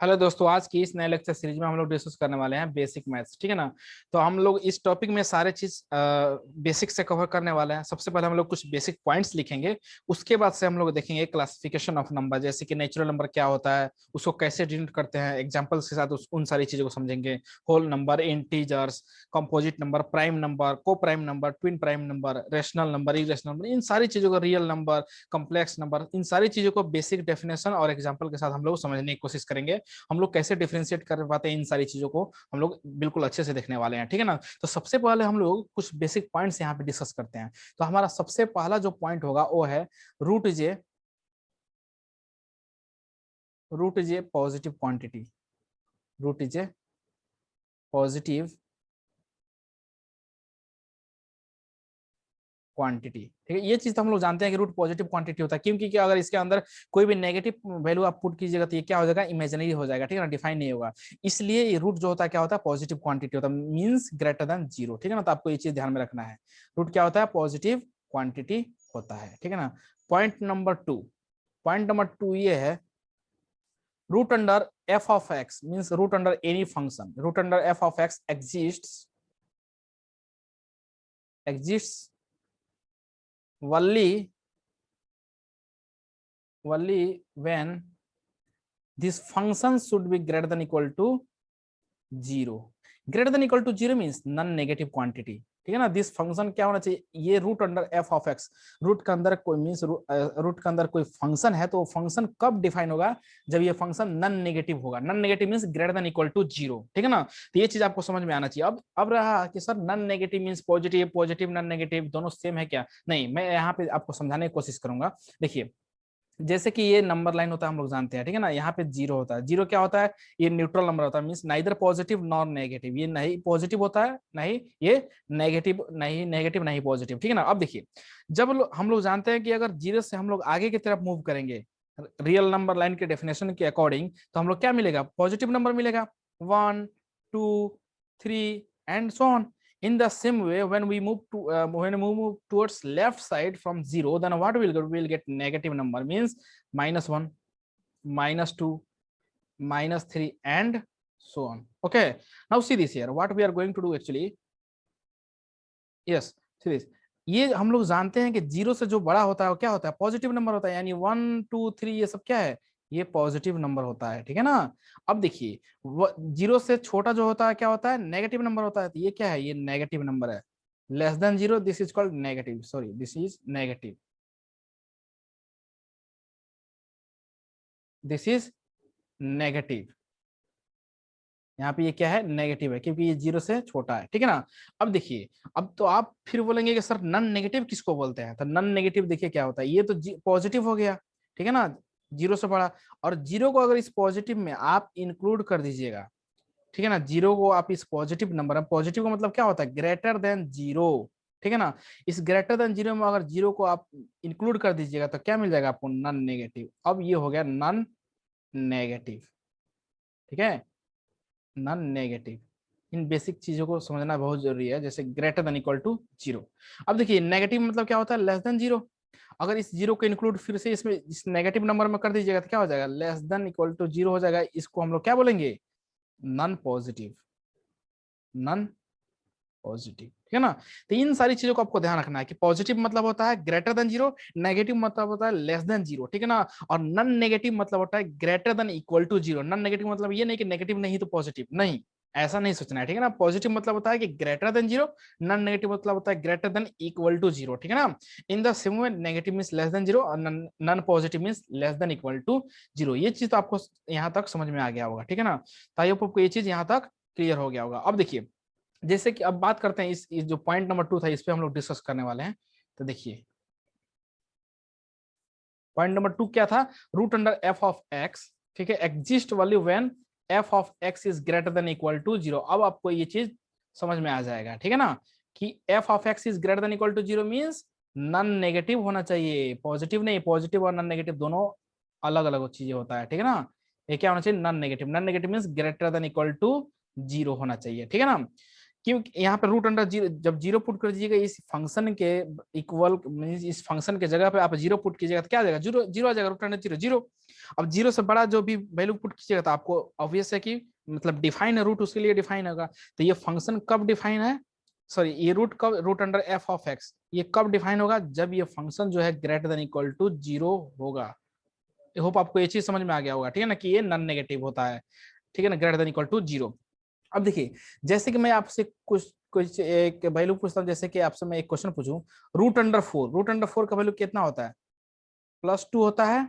Hello दोस्तों, आज की इस नए लेक्चर सीरीज में हम लोग डिस्कस करने वाले हैं बेसिक मैथ्स। ठीक है ना। तो हम लोग इस टॉपिक में सारे चीज बेसिक से कवर करने वाले हैं। सबसे पहले हम लोग कुछ बेसिक पॉइंट्स लिखेंगे, उसके बाद से हम लोग देखेंगे क्लासिफिकेशन ऑफ नंबर, जैसे कि नेचुरल नंबर क्या होता है, उसको कैसे डिनोट करते हैं, एग्जांपल्स के साथ उन सारी चीजों को समझेंगे। Whole number, integers, composite number, prime number, co prime number, twin prime number, rational number, irrational number, इन सारी चीजों को, रियल नंबर, कॉम्प्लेक्स नंबर, इन सारी चीजों को बेसिक डेफिनेशन और एग्जाम्पल के साथ हम लोग समझने की कोशिश करेंगे। हम लोग कैसे डिफरेंशिएट कर पाते हैं इन सारी चीजों को हम लोग बिल्कुल अच्छे से देखने वाले हैं। ठीक है ना। तो सबसे पहले हम लोग कुछ बेसिक पॉइंट्स यहाँ पे डिस्कस करते हैं। तो हमारा सबसे पहला जो पॉइंट होगा वो है रूट जे पॉजिटिव क्वांटिटी। रूट जे पॉजिटिव क्वांटिटी। ठीक है, ये चीज तो हम लोग जानते हैं कि रूट पॉजिटिव क्वांटिटी होता है, क्योंकि क्या अगर इसके अंदर कोई भी नेगेटिव वैल्यू आप पुट कीजिएगा तो ये क्या हो जाएगा, इमेजिनरी हो जाएगा। ठीक है ना, डिफाइन नहीं होगा। इसलिए ये रूट जो होता है क्या होता है, पॉजिटिव क्वांटिटी होता है, मींस ग्रेटर देन जीरो। ठीक है ना, तो आपको ये चीज ध्यान में रखना है। रूट क्या होता है, पॉजिटिव क्वांटिटी होता है। ठीक है ना। पॉइंट नंबर टू ये है, root under F of x means root under any function, root under F of x exists only when this function should be greater than equal to zero. Greater than equal to zero means non negative quantity. ठीक है ना। This function क्या होना चाहिए, ये root under F of x, root के अंदर कोई मीन्स रूट के अंदर कोई फंक्शन है, तो वो फंक्शन कब डिफाइन होगा, जब ये फंक्शन नॉन नेगेटिव होगा। Non negative means greater than equal to zero. ठीक है ना। तो ये चीज आपको समझ में आना चाहिए। अब रहा कि sir non negative means positive, positive non negative दोनों सेम है क्या? नहीं, मैं यहाँ पे आपको समझाने की कोशिश करूंगा। देखिए, जैसे कि ये नंबर लाइन होता है हम लोग जानते हैं। ठीक है ना। यहाँ पे जीरो होता है। जीरो क्या होता है, ये न्यूट्रल नंबर होता है, means neither positive nor negative. ये नहीं पॉजिटिव होता है, नहीं ये नेगेटिव, नहीं पॉजिटिव। ठीक है ना। अब देखिए, जब हम लोग जानते हैं कि अगर जीरो से हम लोग आगे की तरफ मूव करेंगे रियल नंबर लाइन के डेफिनेशन के अकॉर्डिंग, तो हम लोग क्या मिलेगा, पॉजिटिव नंबर मिलेगा, 1 2 3 and so on. In the same way, when we move towards left side from zero, then what we'll get? We'll get negative number, means -1, -2, -3, and so on. Okay. Now see this here. What we are going to do actually? Yes, see this. ये हम लोग जानते हैं कि zero से जो बड़ा होता है वो क्या होता है, पॉजिटिव नंबर होता है। यानी 1 2 3 ये सब क्या है, ये पॉजिटिव नंबर होता है। ठीक है ना। अब देखिए, जीरो से छोटा जो होता है क्या होता है, नेगेटिव नंबर होता है। तो ये क्या है, ये नेगेटिव नंबर है। Less than zero, this is called negative, sorry this is negative, this is negative. यहाँ पे ये क्या है, नेगेटिव है, क्योंकि ये जीरो से छोटा है। ठीक है ना। अब देखिए, अब तो आप फिर बोलेंगे कि सर नॉन नेगेटिव किसको बोलते हैं, तो नॉन नेगेटिव देखिए क्या होता है, ये तो पॉजिटिव हो गया। ठीक है ना, जीरो से बड़ा। और जीरो को अगर इस पॉजिटिव में आप इंक्लूड कर दीजिएगा, ठीक है ना, जीरो को आप इस पॉजिटिव नंबर में, पॉजिटिव का मतलब क्या होता है, ग्रेटर देन जीरो। ठीक है ना। इस ग्रेटर देन जीरो में अगर जीरो को आप इंक्लूड कर दीजिएगा तो क्या मिल जाएगा आपको, नॉन नेगेटिव। अब ये हो गया नॉन नेगेटिव। ठीक है, नॉन नेगेटिव। इन बेसिक चीजों को समझना बहुत जरूरी है, जैसे greater than equal to zero. अब देखिए, नेगेटिव मतलब क्या होता है, लेस देन जीरो। अगर इस जीरो को इंक्लूड फिर से इसमें इस नेगेटिव नंबर में कर दीजिएगा तो क्या हो जाएगा, less than equal to zero हो जाएगा। इसको हम लोग क्या बोलेंगे, नॉन पॉजिटिव, नॉन पॉजिटिव। ठीक है ना। तो इन सारी चीजों को आपको ध्यान रखना है कि पॉजिटिव मतलब होता है ग्रेटर देन जीरो, नेगेटिव मतलब होता है लेस देन जीरो। ठीक है ना। और नॉन नेगेटिव मतलब होता है greater than equal to zero. Non negative मतलब ये नहीं कि नेगेटिव नहीं तो पॉजिटिव, नहीं, ऐसा नहीं सोचना है। ठीक है ना। पॉजिटिव मतलब होता है कि greater than zero, non negative मतलब होता है greater than equal to zero. ठीक है ना। In the same way negative means less than zero और non positive means less than equal to zero. ये चीज तो आपको यहाँ तक समझ में आ गया होगा। ठीक है ना। तो आई होप आपको ये चीज यहाँ तक क्लियर हो गया होगा। अब देखिए, जैसे कि अब बात करते हैं इस जो पॉइंट नंबर 2 था, इस पे हम लोग डिस्कस करने वाले हैं। तो देखिए, पॉइंट नंबर 2 क्या था, root under F of x. ठीक है, exist value when f of x is greater than equal to zero. अब आपको ये चीज समझ में आ जाएगा। ठीक है ना, कि f of x is greater than equal to zero means non negative होना चाहिए, पॉजिटिव नहीं। पॉजिटिव और नॉन नेगेटिव दोनों अलग अलग चीजें होता है। ठीक है ना। ये क्या होना चाहिए, non negative. Non negative means greater than equal to zero होना चाहिए। ठीक है ना। क्योंकि यहाँ पे रूट अंडर जीरो जब जीरो पुट कर दीजिएगा इस फंक्शन के इक्वल, इस फंक्शन के जगह पे आप जीरो पुट कीजिएगा तो क्या आ जाएगा, जीरो जीरो आ जाएगा, रूट अंडर जीरो जीरो। अब जीरो से बड़ा जो भी वैल्यू पुट कीजिएगा तो आपको ऑब्वियस है कि मतलब डिफाइन है रूट, उसके लिए डिफाइन होगा। तो ये फंक्शन कब डिफाइन है, सॉरी ये रूट कब, root under F of X ये कब डिफाइन होगा, जब ये फंक्शन जो है greater than equal to zero होगा। आई होप आपको ये चीज समझ में आ गया होगा, ठीक है ना, कि ये नॉन नेगेटिव होता है, ठीक है ना, greater than equal to zero. अब देखिए जैसे कि मैं आपसे कुछ कुछ एक वैल्यू पूछता हूँ, जैसे कि आपसे मैं एक क्वेश्चन पूछूं, रूट अंडर फोर का वैल्यू कितना होता है, +2 होता है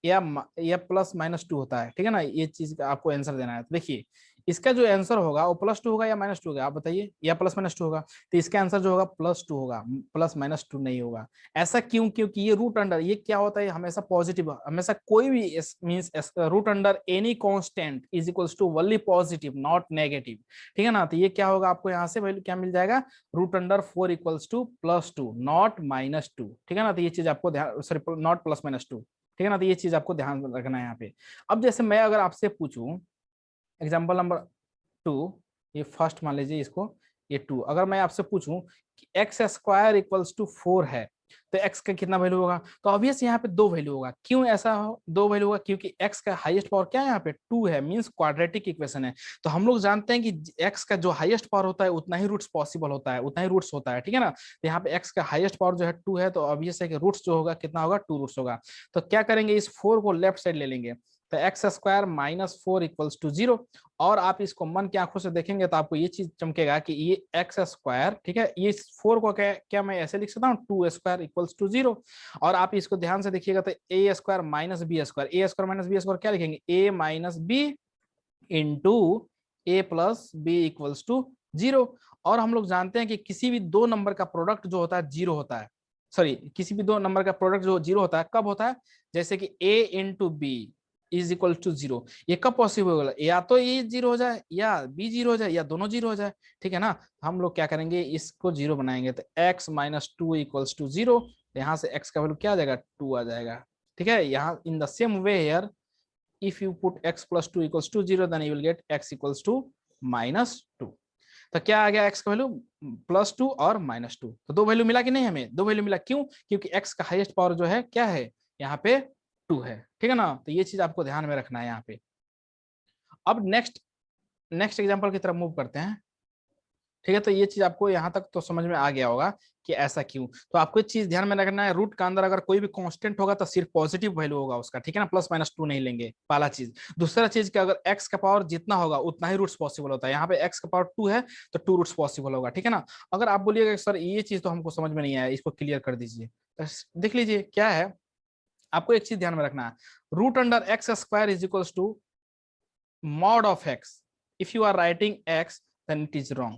या +-2 होता है, ठीक है ना, ये चीज का आपको आंसर देना है। तो देखिए इसका जो आंसर होगा वो +2 होगा या -2 होगा, आप बताइए, या +-2 होगा। तो इसका आंसर जो होगा +2 होगा, +-2 नहीं होगा। ऐसा क्यों, क्योंकि ये रूट अंडर ये क्या होता है, हमेशा पॉजिटिव, हमेशा कोई भी means root under any constant is equals to only positive not negative, ठीक है ना। तो ये क्या होगा, आपको यहाँ से वैल्यू क्या मिल जाएगा, root under 4 equals to +2 not -2, ठीक है ना। तो ये चीज आपको ध्यान, सॉरी नॉट +-2, ठीक है ना। तो ये चीज आपको ध्यान रखना है यहाँ पे। अब जैसे मैं अगर आपसे पूछूं एग्जाम्पल नंबर 2, ये फर्स्ट मान लीजिए इसको, ये 2, अगर मैं आपसे पूछूं कि x² इक्वल्स टू 4 है तो x का कितना वैल्यू होगा, तो ऑब्वियस यहाँ पे 2 वैल्यू होगा। क्यों ऐसा हो 2 वैल्यू होगा, क्योंकि x का हाईएस्ट पावर क्या है यहाँ पे 2 है, मींस क्वाड्रेटिक इक्वेशन है। तो हम लोग जानते हैं कि x का जो हाईएस्ट पावर होता है उतना ही रूट्स पॉसिबल होता है, उतना ही रूट्स होता है, ठीक है ना। तो यहाँ पे x का हाईएस्ट पावर जो है 2 है, तो ऑब्वियस है कि रूट्स जो होगा कितना होगा, 2 रूट्स होगा। तो क्या करेंगे, इस 4 को लेफ्ट साइड ले लेंगे, तो x² - 4 इक्वल्स टू 0। और आप इसको मन की आंखों से देखेंगे तो आपको ये चीज चमकेगा कि ये x², ठीक है, ये 4 को क्या मैं ऐसे लिख सकता हूँ 2² इक्वल्स टू 0। और आप इसको ध्यान से देखिएगा तो a² - b², a² - b² क्या लिखेंगे, a - b into a + b equals to 0। और हम लोग जानते हैं कि किसी भी दो नंबर का प्रोडक्ट जो होता है 0 होता है, सॉरी किसी भी दो नंबर का प्रोडक्ट जो 0 होता है कब होता है, जैसे कि a into b is equal to 0। ये कब पॉसिबल होगा, या तो ये 0 हो जाए या b 0 हो जाए या दोनों 0 हो जाए, ठीक है ना। हम लोग क्या करेंगे, इसको 0 बनाएंगे, तो x - 2 इक्वल्स टू 0। यहाँ से x का वैल्यू क्या आ जाएगा, 2 आ जाएगा, ठीक है। यहाँ इन the same way here if you put x + 2 equals to 0 then you will get x equals to -2। तो क्या आ गया x का वैल्यू +2 और -2, तो दो वैल्यू मिला कि नहीं, हमें दो वैल्यू मिला, क्यों, क्योंकि x का हाईएस्ट पावर जो है क्या है यहाँ पे 2 है, ठीक है ना। तो ये चीज आपको ध्यान में रखना है यहाँ पे। अब नेक्स्ट एग्जांपल की तरफ मूव करते हैं, ठीक है। तो ये चीज आपको यहाँ तक तो समझ में आ गया होगा कि ऐसा क्यों। तो आपको एक चीज ध्यान में रखना है, रूट का अंदर अगर कोई भी कांस्टेंट होगा तो सिर्फ पॉजिटिव वैल्यू होगा उसका, ठीक है ना, +-2 नहीं लेंगे, पहला चीज। दूसरा चीज कि अगर x का पावर जितना होगा उतना ही रूट्स पॉसिबल होता है, यहाँ पे x का पावर 2 है तो 2 रूट्स पॉसिबल होगा, ठीक है ना। अगर आप बोलिएगा सर ये चीज तो हमको समझ में नहीं आया, इसको क्लियर कर दीजिए, तो देख लीजिए क्या है। आपको एक चीज ध्यान में रखना है, root under x² is equals to mod of x, if you are writing x then it is wrong।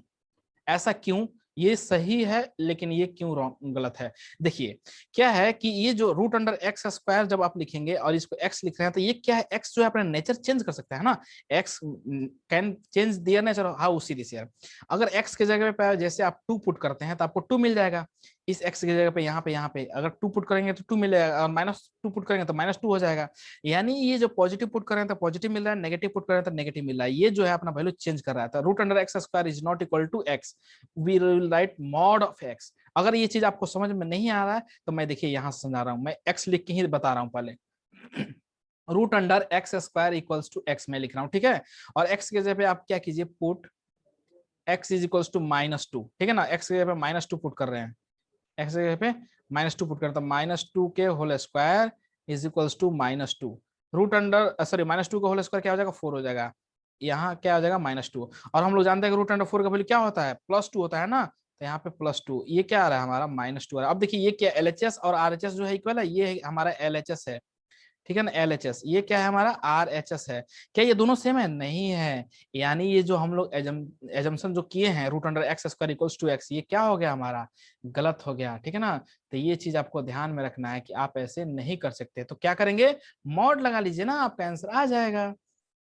ऐसा क्यों, ये सही है लेकिन ये क्यों रॉन्ग, गलत है। देखिए क्या है कि ये जो रूट अंडर x² जब आप लिखेंगे और इसको x लिख रहे हैं तो ये क्या है, x जो है अपना नेचर चेंज कर सकता है ना, x can change their nature, how see this here. अगर x के जगह पे जैसे आप 2 पुट करते हैं तो आपको 2 मिल जाएगा, इस x की जगह पे यहाँ पे अगर 2 पुट करेंगे तो 2 मिल जाएगा, और -2 पुट करेंगे तो -2 हो जाएगा। यानी ये जो पॉजिटिव पुट कर रहे हैं तो पॉजिटिव मिल रहा है, नेगेटिव पुट कर रहे हैं तो नेगेटिव मिल रहा है, ये जो है अपना वैल्यू चेंज कर रहा है। Root under x² is not equal to x, we will write mod of x। अगर ये चीज आपको समझ में नहीं आ रहा है तो मैं देखिए यहां से समझा रहा हूं, मैं x लिख के ही बता रहा हूं पहले। Root under x² equals to x मैं लिख रहा हूं, ठीक है। और x के जगह पे आप क्या कीजिए, put x is equals to -2, ठीक है ना, x के जगह पे -2 पुट कर रहे हैं, x की जगह पे -2 पुट करता हूं, -2 के whole square is equals to -2। Root under sorry -2 का होल स्क्वायर क्या हो जाएगा, 4 हो जाएगा, यहाँ क्या हो जाएगा -2। और हम लोग जानते हैं कि रूट अंडर 4 का वैल्यू क्या होता है, +2 होता है ना, तो यहाँ पे +2, ये क्या आ रहा है हमारा -2 आ रहा है। अब देखिए ये क्या LHS और RHS जो है इक्वल है, ये हमारा LHS है, ठीक है ना, LHS, ये क्या है हमारा RHS है। क्या ये दोनों सेम है, नहीं है। यानी ये जो हम लोग एजम्पशन जो किए हैं root under x² equals to x, ये क्या हो गया हमारा, गलत हो गया, ठीक है ना। तो ये चीज आपको ध्यान में रखना है कि आप ऐसे नहीं कर सकते। तो क्या करेंगे, मॉड लगा लीजिए ना, आपका आंसर आ जाएगा।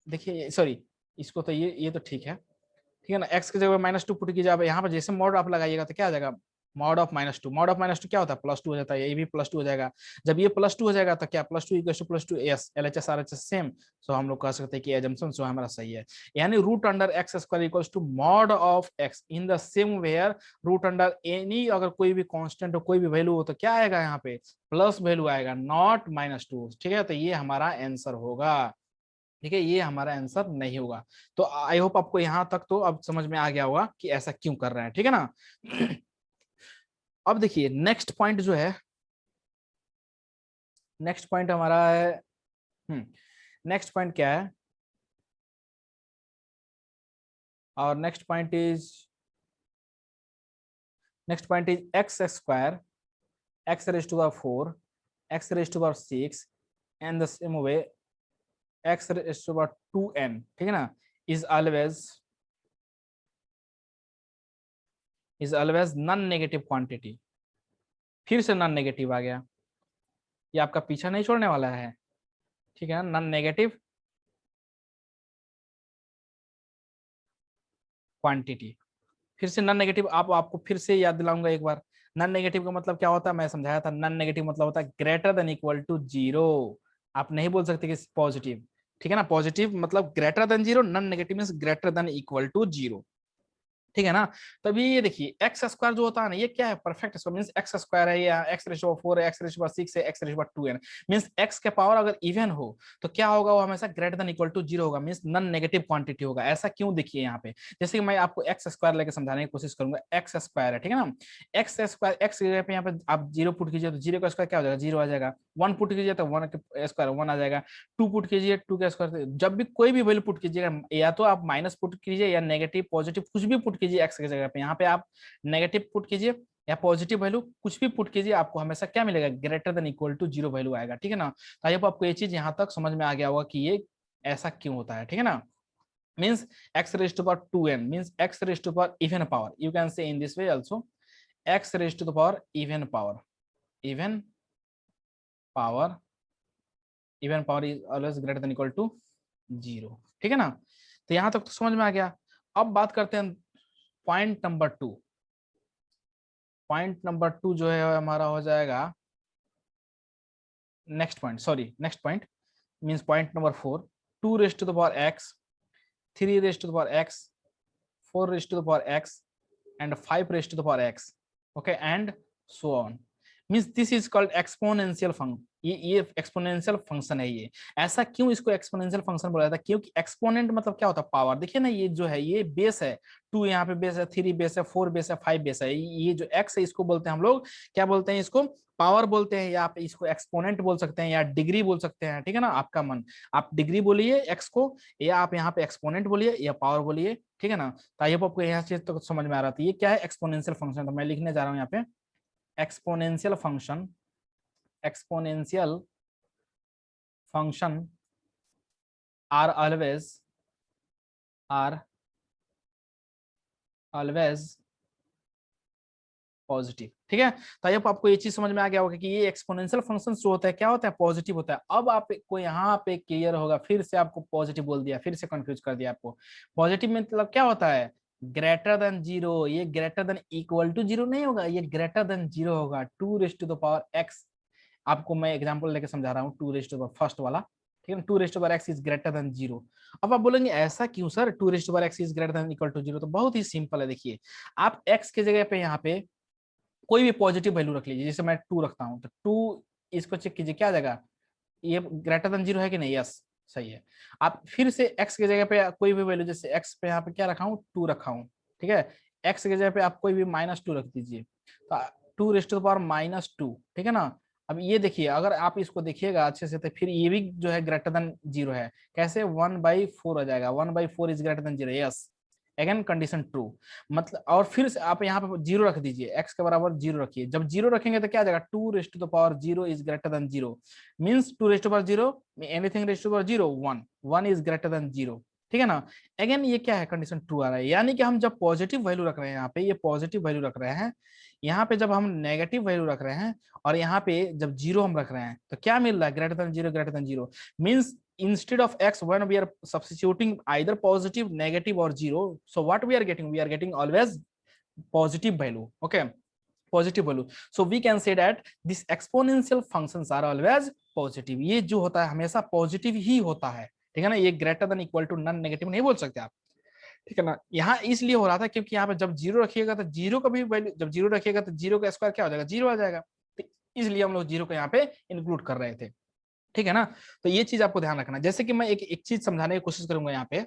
देखिए सॉरी इसको तो ये तो ठीक है, ठीक है ना, x की जगह -2 पुट कीजिए, आप यहाँ पर जैसे मॉड आप लगाइएगा तो क्या आ जाएगा, मॉड ऑफ -2, मॉड ऑफ -2 क्या होता है, +2 हो जाता है, ये भी +2 हो जाएगा। जब ये +2 हो जाएगा तो क्या +2 = +2, यस, LHS RHS सेम। सो हम लोग कह सकते हैं कि एजम्पशन जो हमारा सही है, यानी √(x² = mod of x) in the same where √एनी, अगर कोई भी कांस्टेंट हो, कोई भी वैल्यू हो, तो क्या आएगा यहाँ पे प्लस वैल्यू आएगा, नॉट -2। ठीक है, तो ये हमारा आंसर होगा। ठीक है, ये हमारा आंसर नहीं होगा। तो आई होप आपको यहाँ तक तो अब समझ में आ गया होगा कि ऐसा क्यों कर रहे हैं। ठीक है ना। अब देखिए नेक्स्ट पॉइंट जो है, नेक्स्ट पॉइंट हमारा है, नेक्स्ट पॉइंट क्या है, और next point is x², x⁴, x⁴ and the same way x⁴2n, ठीक है ना, is always non negative quantity. फिर से नॉन नेगेटिव आ गया, ये आपका पीछा नहीं छोड़ने वाला है। ठीक है ना, नॉन नेगेटिव क्वांटिटी, फिर से नॉन नेगेटिव, आपको फिर से याद दिलाऊंगा एक बार। नॉन नेगेटिव का मतलब क्या होता है, मैं समझाया था। नॉन नेगेटिव मतलब होता है ग्रेटर देन इक्वल टू 0। आप नहीं बोल सकते कि पॉजिटिव। ठीक है ना, पॉजिटिव मतलब greater than 0, non negative means greater than equal to 0। ठीक है ना। तभी ये देखिए x² जो होता है ना, ये क्या है, परफेक्ट स्क्वायर मींस x² है, या x⁴ है, x⁴ है, x⁴2n मींस x के पावर अगर इवन हो तो क्या होगा, वो हमेशा ग्रेटर देन इक्वल टू 0 होगा, मींस नॉन नेगेटिव क्वांटिटी होगा। ऐसा क्यों, देखिए यहाँ पे, जैसे कि मैं आपको x² लेके समझाने की कोशिश करूंगा। x² है, ठीक है ना, x² x की जगह पे यहाँ पे आप 0 पुट कीजिए तो 0 का स्क्वायर क्या हो जाएगा, 0 आ जाएगा। 1 पुट कीजिए तो 1 का स्क्वायर 1 आ जाएगा। 2 पुट कीजिए 2 का स्क्वायर, जब भी कोई भी वैल्यू पुट कीजिएगा, या तो आप माइनस पुट कीजिए या नेगेटिव पॉजिटिव कुछ भी पुट कीजिए x की जगह पे, यहाँ पे आप नेगेटिव पुट कीजिए या पॉजिटिव वैल्यू कुछ भी पुट कीजिए, आपको हमेशा क्या मिलेगा, greater than equal to 0 value आएगा। ठीक है ना। तो आई होप आपको ये चीज यहाँ तक समझ में आ गया होगा कि ये ऐसा क्यों होता है। ठीक है ना, means x⁴2n means x⁴ even power, you can say in this way also, x⁴ even power, even power, even power is always greater than equal to 0। ठीक है ना, तो यहां तक तो समझ में आ गया। अब बात करते हैं पॉइंट नंबर 2। पॉइंट नंबर 2 जो है हमारा हो जाएगा next point, sorry next point means point number 4, 2⁵x, 3⁵x, 4⁵x and 5⁵x, okay, and so on, means this is called exponential function। ये एक्सपोनेंशियल फंक्शन है। ये ऐसा क्यों इसको एक्सपोनेंशियल फंक्शन बोला जाता है, क्योंकि एक्सपोनेंट मतलब क्या होता है, पावर। देखिए ना, ये जो है ये बेस है, 2 यहाँ पे बेस है, 3 बेस है, 4 बेस है, 5 बेस है। ये जो x है इसको बोलते हैं हम लोग, क्या बोलते हैं, इसको पावर बोलते हैं, या आप इसको एक्सपोनेंट बोल सकते हैं, या डिग्री बोल सकते हैं। ठीक है ना, आपका मन, आप डिग्री बोलिए x को, या आप यहाँ पे एक्सपोनेंट बोलिए या पावर बोलिए। ठीक है ना, तो आई होप आपको यह चीज तो समझ में आ रहा था। ये क्या है, एक्सपोनेंशियल फंक्शन। तो मैं लिखने जा रहा हूँ यहाँ पे, exponential function, exponential function are always positive. ठीक है, तो अब आपको ये चीज समझ में आ गया होगा कि ये एक्सपोनेंशियल फंक्शन जो होता है क्या होता है, पॉजिटिव होता है। अब आपको यहाँ पे क्लियर होगा, फिर से आपको पॉजिटिव बोल दिया, फिर से कंफ्यूज कर दिया आपको। पॉजिटिव मतलब क्या होता है, ग्रेटर देन 0। ये ग्रेटर देन इक्वल टू 0 नहीं होगा, ये ग्रेटर देन 0 होगा। 2⁵x, आपको मैं एग्जांपल लेके समझा रहा हूँ, 2 फर्स्ट वाला। ठीक है, 2⁵x इज ग्रेटर देन 0। अब आप बोलेंगे ऐसा क्यों sir, 2⁵x is greater than equal to 0। तो बहुत ही सिंपल है, देखिए आप x के जगह पे यहाँ पे कोई भी पॉजिटिव वैल्यू रख लीजिए, जैसे मैं 2 रखता हूँ, तो 2 इसको चेक कीजिए क्या आ जाएगा, ये ग्रेटर देन 0 है कि नहीं, यस सही है। आप फिर से x की जगह पे कोई भी वैल्यू, जैसे x पे यहाँ पे क्या रखा हूँ, 2 रखा हूँ। ठीक है, x की जगह पे आप कोई भी -2 रख दीजिए, तो 2⁻²। ठीक है ना। अब ये देखिए, अगर आप इसको देखिएगा अच्छे से, तो फिर ये भी जो है ग्रेटर देन 0 है। कैसे, 1/4 हो जाएगा, 1/4 is greater than 0, yes, again condition true. मतलब और फिर से आप यहाँ पे 0 रख दीजिए, x के बराबर 0 रखिए। जब 0 रखेंगे तो क्या आ जाएगा, 2⁻0 is greater than 0 means 2⁻0 anything ⁻0 1 is greater than 0। ठीक है ना, अगेन ये क्या है, कंडीशन ट्रू आ रहा है। यानी कि हम जब पॉजिटिव वैल्यू रख रहे हैं यहाँ पे, ये पॉजिटिव वैल्यू रख रहे हैं, यहाँ पे जब हम नेगेटिव वैल्यू रख रहे हैं, और यहाँ पे जब 0 हम रख रहे हैं, तो क्या मिल रहा है, greater than 0 greater than 0 means instead of x, when we are substituting either positive, negative or 0, so what we are getting always positive value, okay, positive value, so we can say that this exponential functions are always positive. ये जो होता है हमेशा positive ही होता है, ठीक है ना, ये greater than equal to non negative नहीं बोल सकते आप, ठीक है ना। यहाँ इसलिए हो रहा था क्योंकि यहाँ पे जब जीरो रखिएगा तो जीरो का भी वैल्यू, जब जीरो रखिएगा तो जीरो का स्क्वायर क्या हो जाएगा, जीरो आ जाएगा, तो इसलिए हम लोग जीरो को यहाँ पे इंक्लूड कर रहे थे, ठीक है ना। तो ये चीज आपको ध्यान रखना। जैसे कि मैं एक चीज समझाने की कोशिश करूंगा यहाँ पे,